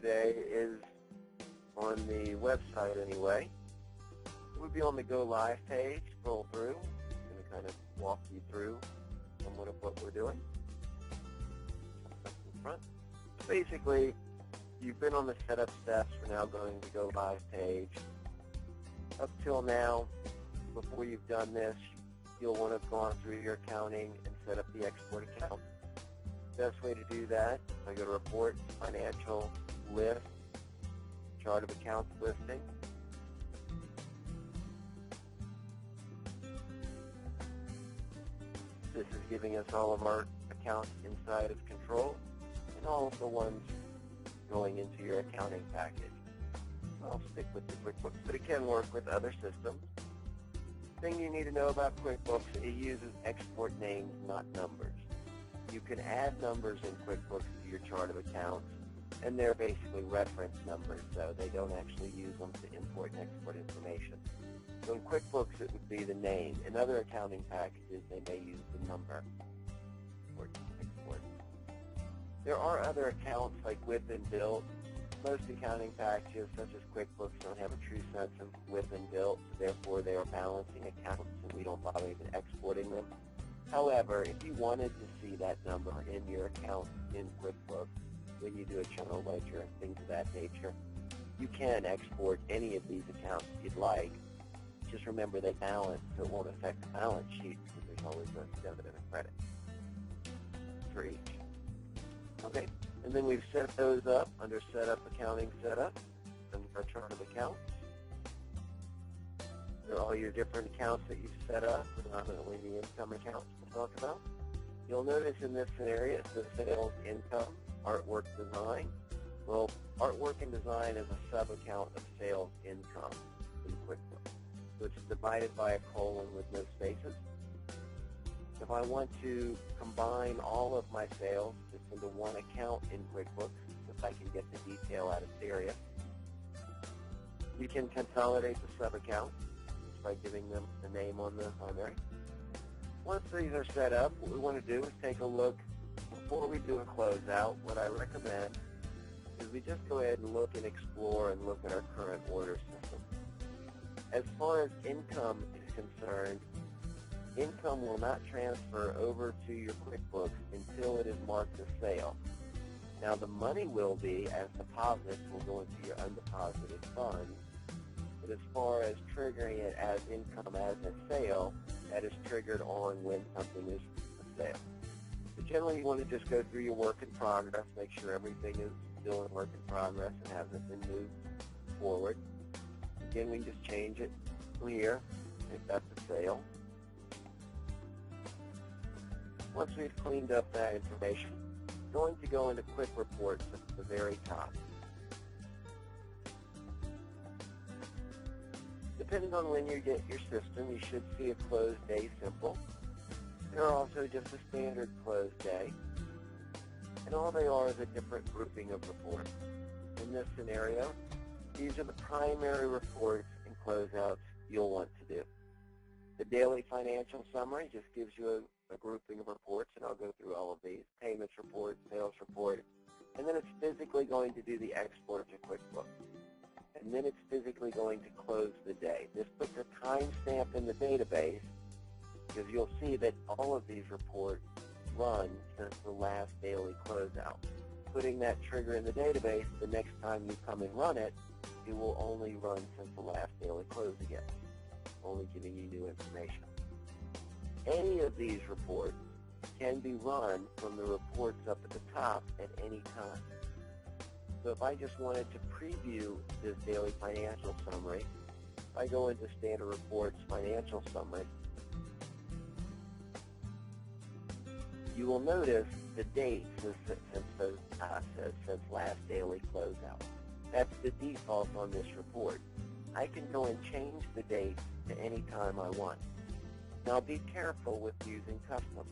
today is on the website anyway. It would be on the Go Live page. Scroll through. I'm going to kind of walk you through somewhat of what we're doing. In front. Basically, you've been on the setup steps. We're now going to Go Live page. Up till now, before you've done this, you'll want to have gone through your accounting and set up the export account. Best way to do that, I go to Report, Financial, List, Chart of Accounts Listing. This is giving us all of our accounts inside of Control and all of the ones going into your accounting package. I'll stick with the QuickBooks, but it can work with other systems. Thing you need to know about QuickBooks, it uses export names, not numbers. You can add numbers in QuickBooks to your chart of accounts, and they're basically reference numbers, so they don't actually use them to import and export information. So in QuickBooks, it would be the name. In other accounting packages, they may use the number for export. There are other accounts like WIP and Built. Most accounting packages, such as QuickBooks, don't have a true sense of WIP and Built, so therefore they are balancing accounts, and we don't bother even exporting them. However, if you wanted to see that number in your account in QuickBooks, when you do a general ledger and things of that nature, you can export any of these accounts if you'd like. Just remember they balance, so it won't affect the balance sheet, because there's always a debit and a credit for each. Okay, and then we've set those up under Setup, Accounting Setup, and our chart of accounts. They're all your different accounts that you've set up, predominantly the income accounts we'll talk about. You'll notice in this scenario it says Sales, Income, Artwork, Design. Well, Artwork and Design is a sub-account of Sales, Income in QuickBooks. So it's divided by a colon with no spaces. If I want to combine all of my sales just into one account in QuickBooks, if I can get the detail out of this area, you can consolidate the sub-accounts by giving them the name on the primary. Once these are set up, what we want to do is take a look. Before we do a closeout, what I recommend is we just go ahead and look and explore and look at our current order system. As far as income is concerned, income will not transfer over to your QuickBooks until it is marked as sale. Now the money will be, as deposits will go into your undeposited funds, but as far as triggering it as income as a sale, that is triggered on when something is a sale. So generally you want to just go through your work in progress, make sure everything is still in work in progress and hasn't been moved forward. Again, we can just change it to here if that's a sale. Once we've cleaned up that information, we're going to go into Quick Reports at the very top. Depending on when you get your system, you should see a close day simple. There are also just a standard close day. And all they are is a different grouping of reports. In this scenario, these are the primary reports and closeouts you'll want to do. The daily financial summary just gives you a grouping of reports, and I'll go through all of these. Payments report, sales report, and then it's physically going to do the export to QuickBooks. And then it's physically going to close the day. This puts a timestamp in the database because you'll see that all of these reports run since the last daily closeout. Putting that trigger in the database, the next time you come and run it, it will only run since the last daily close again, only giving you new information. Any of these reports can be run from the reports up at the top at any time. So if I just wanted to preview this daily financial summary, if I go into Standard Reports Financial Summary, you will notice the dates since last daily closeout. That's the default on this report. I can go and change the dates to any time I want. Now be careful with using custom,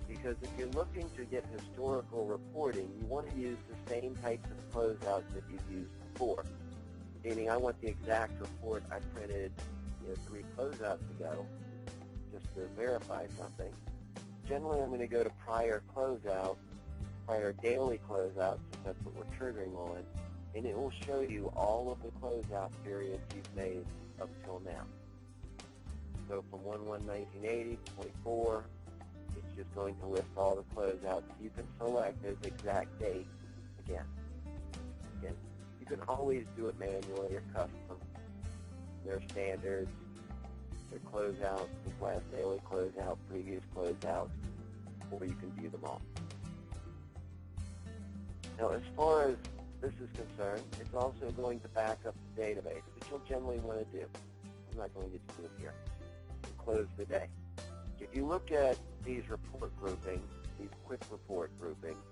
because if you're looking to get historical reporting, you want to use the same types of closeouts that you've used before. Meaning I want the exact report I printed 3 closeouts ago just to verify something. Generally I'm going to go to Prior Closeout find our daily closeouts, since that's what we're triggering on, and it will show you all of the closeout periods you've made up till now. So from 1/1/1980 to 24, it's just going to list all the closeouts. You can select those exact dates again. You can always do it manually or custom. There are standards, there are closeouts, last daily closeout, previous closeout, or you can view them all. Now, as far as this is concerned, it's also going to back up the database, which you'll generally want to do. I'm not going to do it here. Close the day. If you look at these report groupings, these quick report groupings,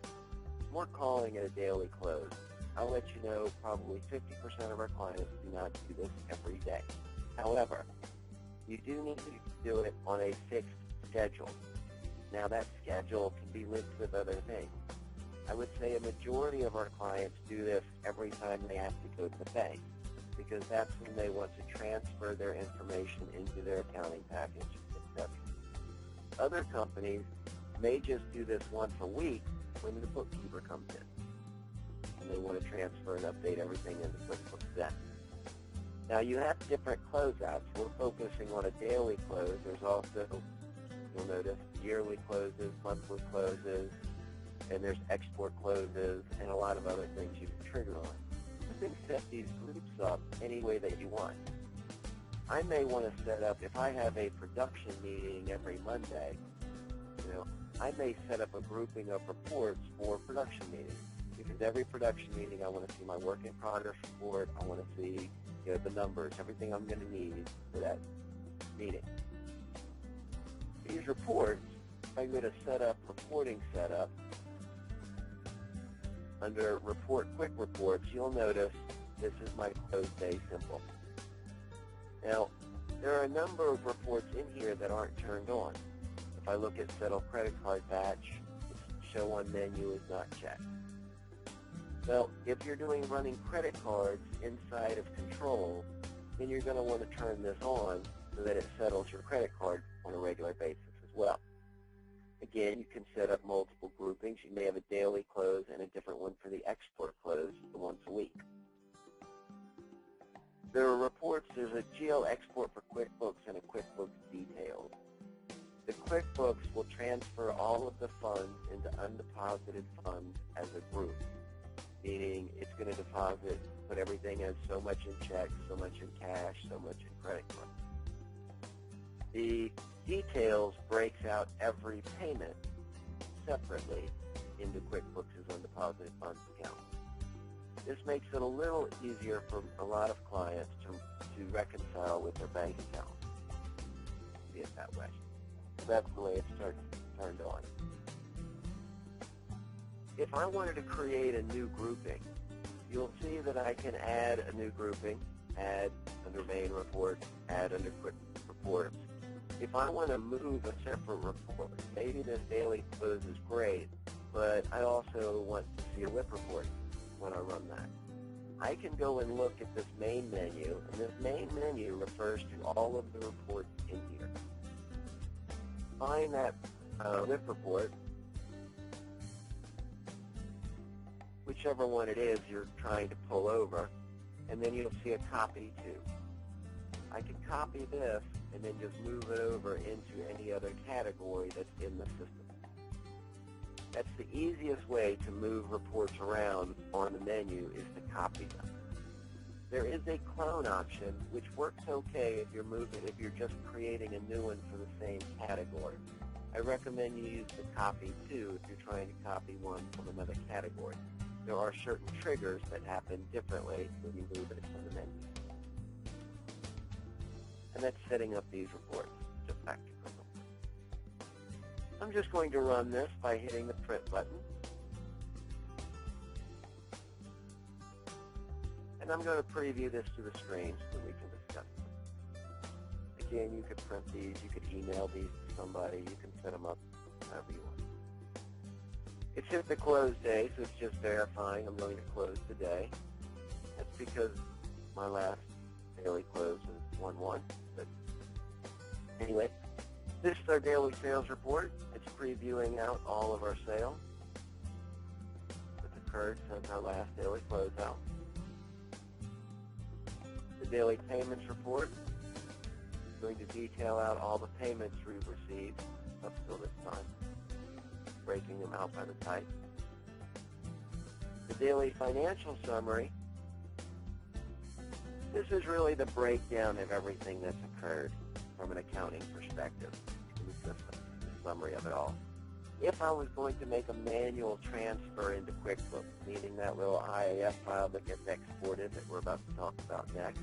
we're calling it a daily close. I'll let you know probably 50% of our clients do not do this every day. However, you do need to do it on a fixed schedule. Now that schedule can be linked with other things. I would say a majority of our clients do this every time they have to go to the bank, because that's when they want to transfer their information into their accounting package, etc. Other companies may just do this once a week when the bookkeeper comes in, and they want to transfer and update everything into QuickBooks then. Now you have different closeouts. We're focusing on a daily close. There's also, you'll notice, yearly closes, monthly closes, and there's export closes, and a lot of other things you can trigger on. You can set these groups up any way that you want. I may want to set up, if I have a production meeting every Monday, I may set up a grouping of reports for production meetings, because every production meeting I want to see my work in progress report, I want to see the numbers, everything I'm going to need for that meeting. These reports, if I go to set up reporting setup, under Report Quick Reports, you'll notice this is my close day symbol. Now, there are a number of reports in here that aren't turned on. If I look at Settle Credit Card Batch, Show on Menu is not checked. Well, if you're running credit cards inside of Control, then you're going to want to turn this on so that it settles your credit card on a regular basis as well. Again, you can set up multiple groupings. You may have a daily close and a different one for the export close once a week. There are reports. There's a GL export for QuickBooks and a QuickBooks Details. The QuickBooks will transfer all of the funds into undeposited funds as a group, meaning it's going to deposit, put everything as so much in checks, so much in cash, so much in credit card. The Details breaks out every payment separately into QuickBooks' undeposited funds account. This makes it a little easier for a lot of clients to reconcile with their bank account. See it that way. So that's the way it's turned on. If I wanted to create a new grouping, you'll see that I can add a new grouping, add under Main Report, add under Quick Reports. If I want to move a separate report, maybe this daily close is great, but I also want to see a WIP report when I run that. I can go and look at this main menu, and this main menu refers to all of the reports in here. Find that WIP report, whichever one it is you're trying to pull over, and then you'll see a copy too. I can copy this and then just move it over into any other category that's in the system. That's the easiest way to move reports around on the menu, is to copy them. There is a clone option, which works okay if you're just creating a new one for the same category. I recommend you use the copy too if you're trying to copy one from another category. There are certain triggers that happen differently when you move it from the menu. And that's setting up these reports. Just back to QuickBooks. I'm just going to run this by hitting the print button. And I'm going to preview this to the screen so we can discuss it. Again, you could print these, you could email these to somebody, you can set them up however you want. It's hit the close day, so it's just verifying I'm going to close today. That's because my last daily close is 1/1. But anyway, this is our daily sales report. It's previewing out all of our sales. occurred since our last daily closeout. The daily payments report is going to detail out all the payments we've received up till this time, breaking them out by the type. The daily financial summary, this is really the breakdown of everything that's occurred from an accounting perspective in the system, the summary of it all. If I was going to make a manual transfer into Quickbooks, meaning that little IAF file that gets exported that we're about to talk about next,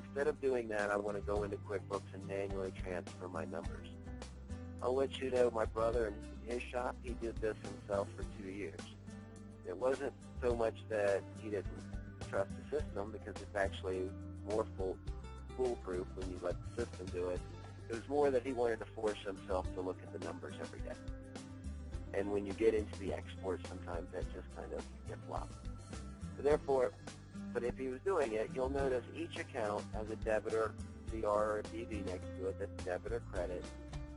instead of doing that, I want to go into Quickbooks and manually transfer my numbers. I'll let you know, my brother in his shop, he did this himself for 2 years. It wasn't so much that he didn't trust the system, because it's actually more foolproof when you let the system do it. It was more that he wanted to force himself to look at the numbers every day. And when you get into the export, sometimes that just kind of gets lost. So therefore, but if he was doing it, you'll notice each account has a debit or CR or a DB next to it, that's debit or credit.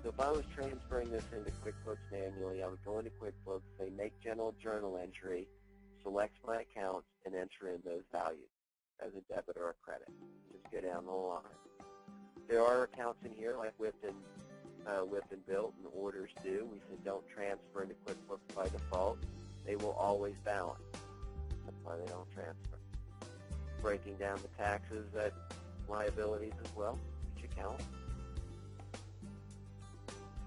So if I was transferring this into Quickbooks manually, I would go into Quickbooks, say make general journal entry, select my account, and enter in those values as a debit or a credit. Just go down the line. There are accounts in here like whipped and built and orders due. We said don't transfer into QuickBooks by default. They will always balance. That's why they don't transfer. Breaking down the taxes at liabilities as well, each account.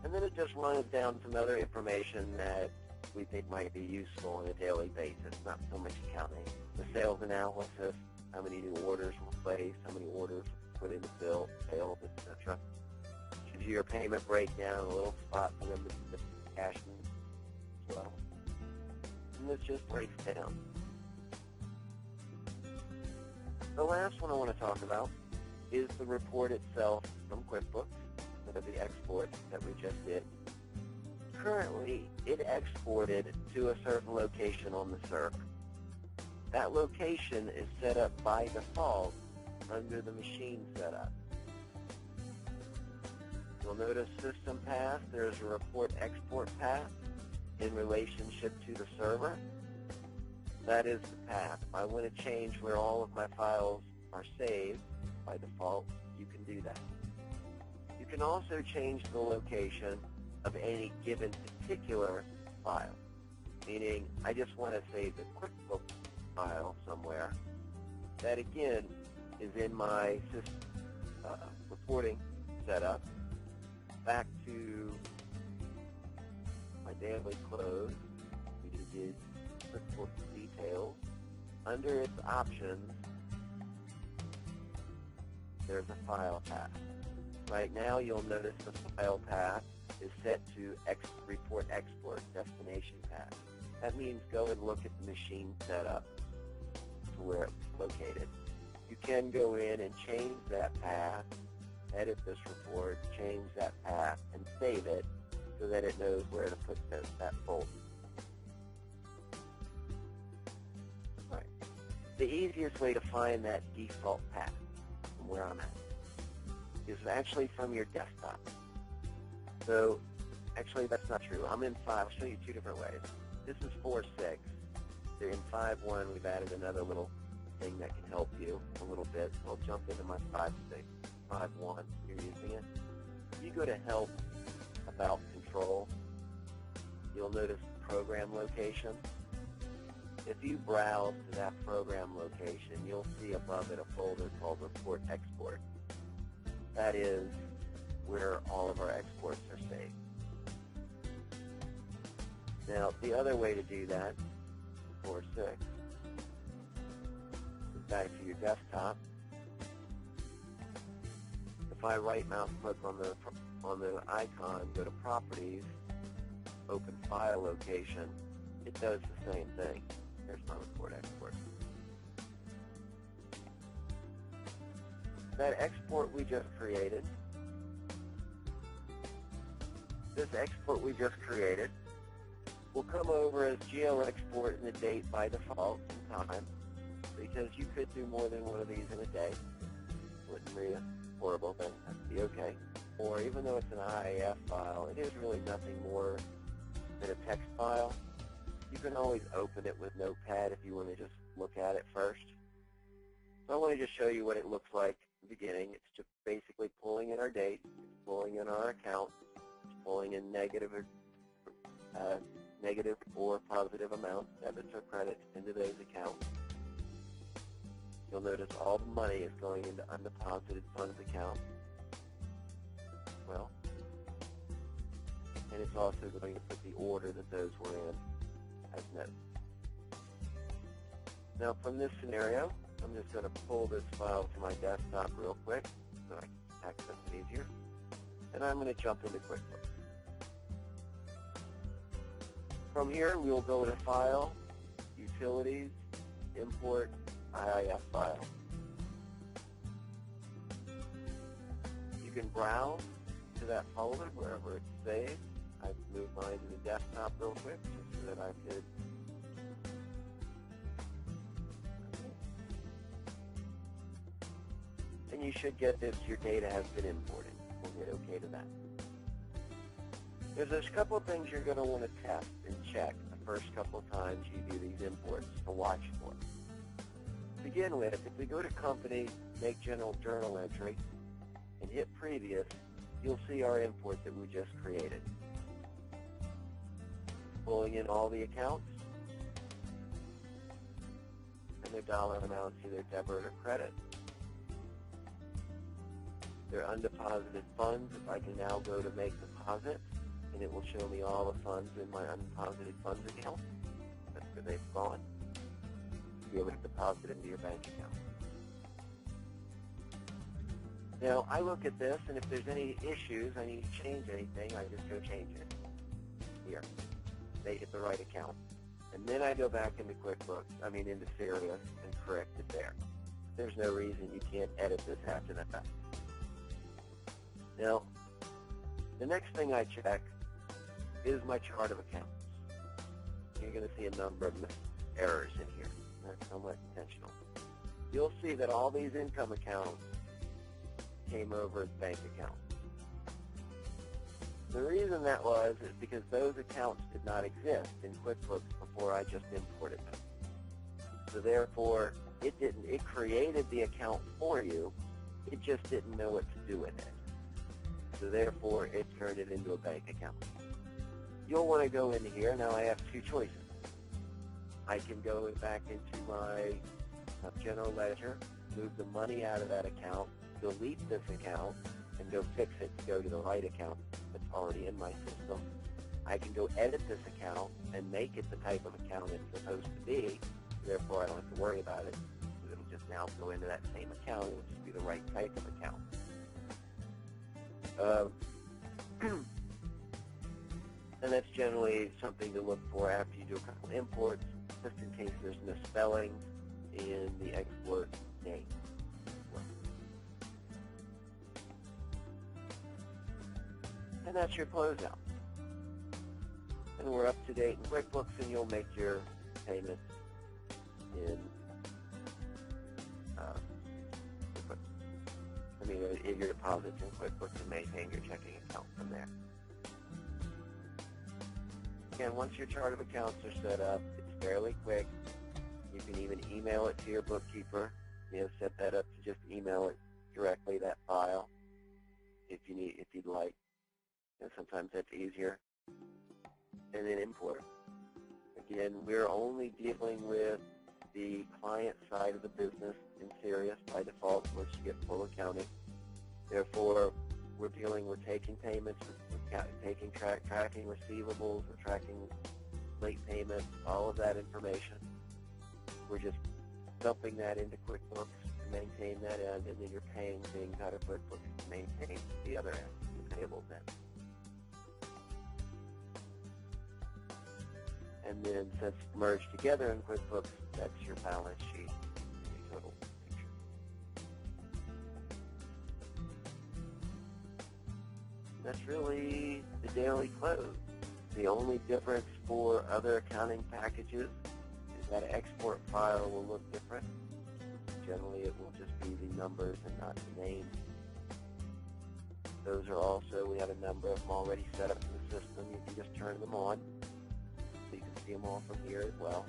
And then it just runs down some other information that we think might be useful on a daily basis, not so much accounting. The sales analysis, how many new orders were placed, how many orders were put into bill, sales, etc. Gives you your payment breakdown, a little spot for them to put the cash in as well. And this just breaks down. The last one I want to talk about is the report itself from QuickBooks, the export that we just did. Currently, it exported to a certain location on the server. That location is set up by default under the machine setup. You'll notice system path, there's a report export path in relationship to the server. That is the path. If I want to change where all of my files are saved by default, you can do that. You can also change the location of any given particular file, meaning I just want to save the QuickBooks file somewhere. That again is in my system, reporting setup. Back to my daily close, we did QuickBooks details. Under its options, there's a file path. Right now, you'll notice the file path is set to report export destination path. That means go and look at the machine setup to where it's located. You can go in and change that path, edit this report, change that path, and save it so that it knows where to put that folder. Right. The easiest way to find that default path from where I'm at is actually from your desktop. So, actually that's not true. I'm in 5. I'll show you 2 different ways. This is 4.6. In 5.1, we've added another little thing that can help you a little bit. So I'll jump into my 5.6. 5.1, you're using it. If you go to Help, About, Control, you'll notice program location. If you browse to that program location, you'll see above it a folder called Report Export. That is where all of our exports are saved. Now, the other way to do that, 4.6, is back to your desktop. If I right mouse click on the icon, go to Properties, Open File Location, it does the same thing. There's my Report Export. That export we just created, this export we just created will come over as geo export in the date by default in time, because you could do more than one of these in a day. Wouldn't be a horrible thing. That'd be okay. Or even though it's an IAF file, it is really nothing more than a text file. You can always open it with Notepad if you want to just look at it first. So I want to just show you what it looks like at the beginning. It's just basically pulling in our dates, pulling in our account, pulling in negative or positive amounts, debits or credits, into those accounts. You'll notice all the money is going into undeposited funds account. Well, and it's also going to put the order that those were in as notes. Now from this scenario, I'm just going to pull this file to my desktop real quick so I can access it easier. And I'm going to jump into Quickbooks. From here, we will go to File, Utilities, Import, IIF File. You can browse to that folder wherever it's saved. I've moved mine to the desktop real quick just so that I could. And you should get this, your data has been imported. We'll hit OK to that. There's a couple of things you're going to want to test and check the first couple of times you do these imports to watch for. To begin with, if we go to Company, make General Journal Entry, and hit Previous, you'll see our import that we just created. Pulling in all the accounts and their dollar amounts, either debit or credit. Their undeposited funds, if I can now go to Make Deposit, and it will show me all the funds in my undeposited funds account. That's where they've gone. You'll be able to deposit into your bank account. Now, I look at this, and if there's any issues, I need to change anything, I just go change it. Here. Make it the right account. And then I go back into into Sirius, and correct it there. There's no reason you can't edit this after the fact. Now, the next thing I check is my chart of accounts. You're going to see a number of errors in here. That's somewhat intentional. You'll see that all these income accounts came over as bank accounts. The reason that was is because those accounts did not exist in QuickBooks before I just imported them. So therefore, it created the account for you, it just didn't know what to do with it. So therefore, it turned it into a bank account. You'll want to go into here. Now I have two choices. I can go back into my general ledger, move the money out of that account, delete this account, and go fix it to go to the right account that's already in my system. I can go edit this account and make it the type of account it's supposed to be. Therefore, I don't have to worry about it. It'll just now go into that same account. It'll just be the right type of account. And that's generally something to look for after you do a couple imports, just in case there's misspellings in the export name. And that's your closeout. And we're up to date in QuickBooks, and you'll make your payments in in your deposits in QuickBooks and maintain your checking account from there. Again, once your chart of accounts are set up, it's fairly quick. You can even email it to your bookkeeper. Set that up to just email it directly, that file, if you'd like. Sometimes that's easier. And then import. Again, we're only dealing with the client side of the business in Sirius by default once you get full accounting. Therefore, we're taking payments, tracking receivables, we're tracking late payments, all of that information. We're just dumping that into QuickBooks to maintain that end, and then you're paying things out of QuickBooks to maintain the other end, the payables end. And then since it's merged together in QuickBooks, that's your balance sheet, your total picture. That's really the daily close. The only difference for other accounting packages is that an export file will look different. Generally, it will just be the numbers and not the names. Those are also, we have a number of them already set up in the system. You can just turn them on. so you can see them all from here as well.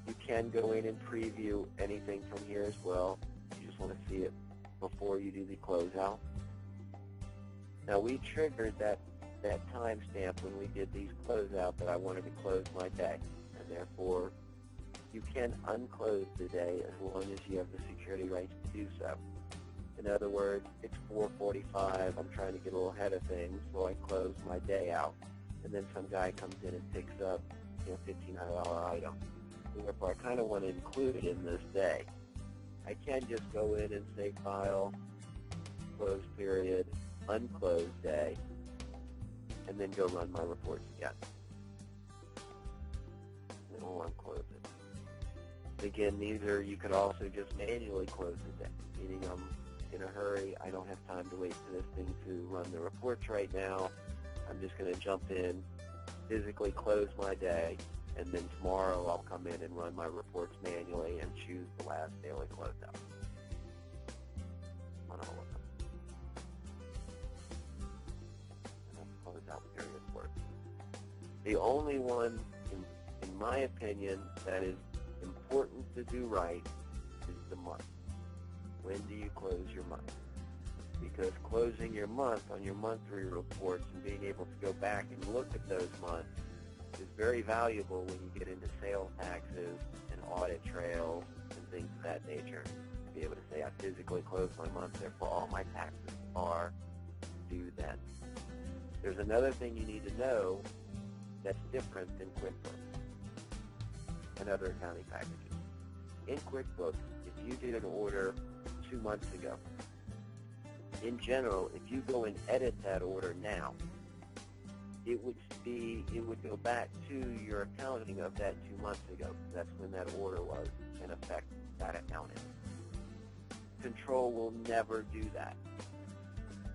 You can go in and preview anything from here as well. You just want to see it before you do the closeout. Now we triggered that timestamp when we did these closeout that I wanted to close my day, and therefore you can unclose the day as long as you have the security rights to do so. In other words, it's 4:45, I'm trying to get a little ahead of things, so I close my day out, and then some guy comes in and picks up $1,500 item. Therefore, I kind of want to include it in this day. I can just go in and say File, Close Period, Unclose Day, and then go run my reports again. Then we'll unclose it. Again, these are, you could also just manually close the day, meaning I'm in a hurry, I don't have time to wait for this thing to run the reports right now. I'm just going to jump in, physically close my day, and then tomorrow I'll come in and run my reports manually and choose the last daily closeout on all of them. And that's closeout period work. The only one, in my opinion, that is important to do right is the month. When do you close your month? Because closing your month on your monthly reports and being able to go back and look at those months is very valuable when you get into sales taxes and audit trails and things of that nature. To be able to say, I physically closed my month, therefore all my taxes are due then. There's another thing you need to know that's different than QuickBooks and other accounting packages. In QuickBooks, if you did an order 2 months ago, in general, if you go and edit that order now, it would go back to your accounting of that 2 months ago. That's when that order was in effect, that accounting. Control will never do that.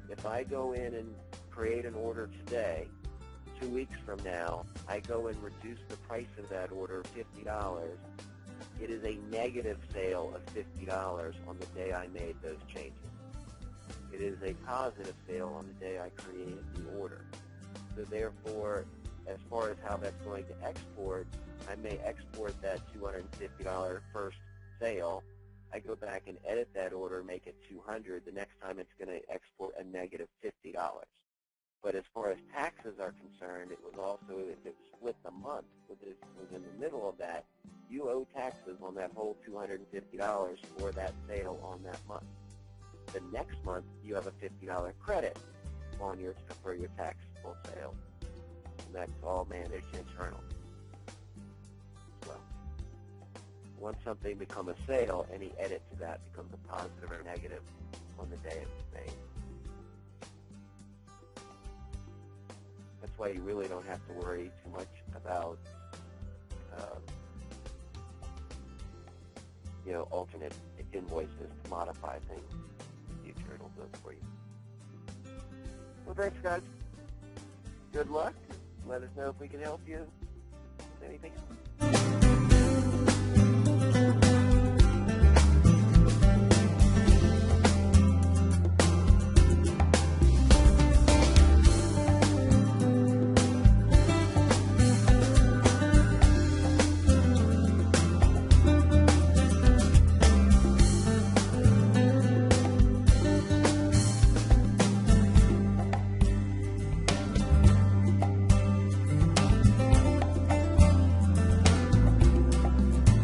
If I go in and create an order today, 2 weeks from now, I go and reduce the price of that order $50, it is a negative sale of $50 on the day I made those changes. It is a positive sale on the day I created the order. So therefore, as far as how that's going to export, I may export that $250 first sale. I go back and edit that order, make it $200. The next time it's going to export a negative $50. But as far as taxes are concerned, it was also, if it split the month, was in the middle of that, you owe taxes on that whole $250 for that sale on that month. The next month, you have a $50 credit on for your taxable sale. And that's all managed internal as well. Once something becomes a sale, any edit to that becomes a positive or negative on the day it was made. That's why you really don't have to worry too much about alternate invoices to modify things. In the future, it'll do it for you. Well, thanks, guys. Good luck. Let us know if we can help you with anything else.